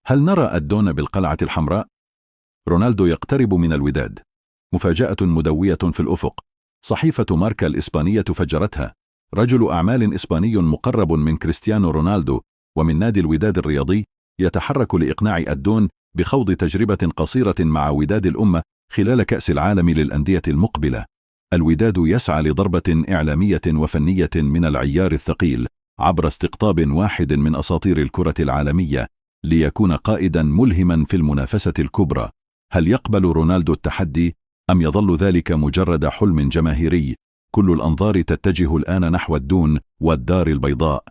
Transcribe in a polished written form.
هل نرى الدون بالقلعة الحمراء؟ رونالدو يقترب من الوداد. مفاجأة مدوية في الأفق. صحيفة ماركا الإسبانية فجرتها. رجل أعمال إسباني مقرب من كريستيانو رونالدو ومن نادي الوداد الرياضي يتحرك لإقناع الدون بخوض تجربة قصيرة مع وداد الأمة خلال كأس العالم للأندية المقبلة. الوداد يسعى لضربة إعلامية وفنية من العيار الثقيل عبر استقطاب واحد من أساطير الكرة العالمية ليكون قائدا ملهما في المنافسة الكبرى. هل يقبل رونالدو التحدي أم يظل ذلك مجرد حلم جماهيري؟ كل الأنظار تتجه الآن نحو الدون والدار البيضاء.